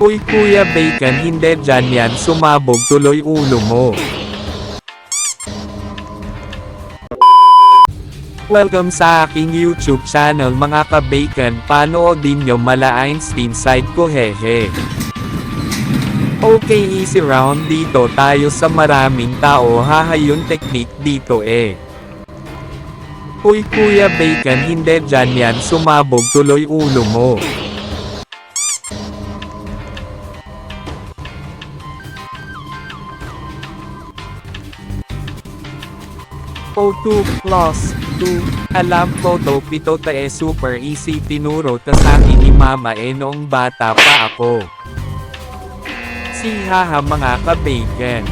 Uy Kuya Bacon, hindi dyan yan, sumabog tuloy ulo mo. Welcome sa aking YouTube channel mga ka-bacon, panoodin nyo mala Einstein side ko hehe. Okay, easy round dito tayo sa maraming tao haha yung technique dito eh. Uy Kuya Bacon, hindi dyan yan, sumabog tuloy ulo mo. O 2 plus 2, alam ko to pito ta e super easy tinuro ta sa akin ni mama e noong bata pa ako. Si haha mga ka-bacon.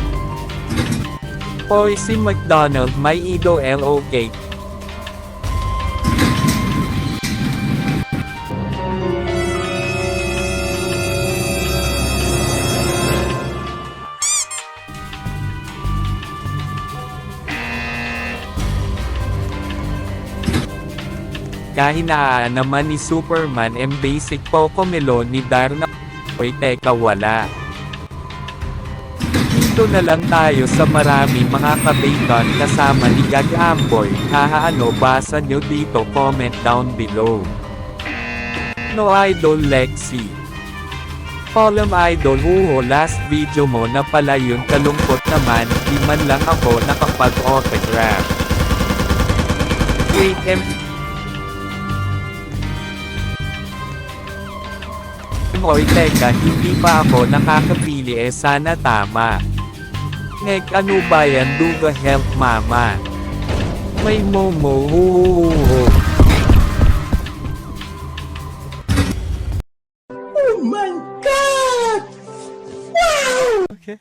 Hoy si McDonald may ido LOK. Kahinaan naman ni Superman basic Pocomelon ni Darna. Oy teka wala. Dito na lang tayo sa marami mga ka-bacon kasama ni Gagamboy. Haha ano basa nyo dito comment down below. No Idol Lexi. Column Idol huho last video mo na pala yun kalungkot naman, di man lang ako nakapag-autograph. Wait Oy teka, hindi pa ako nakakapili sana tama. Nek ano ba yan duga help mama? May momo huhuhuhu. Oh my God! Wow! Okay.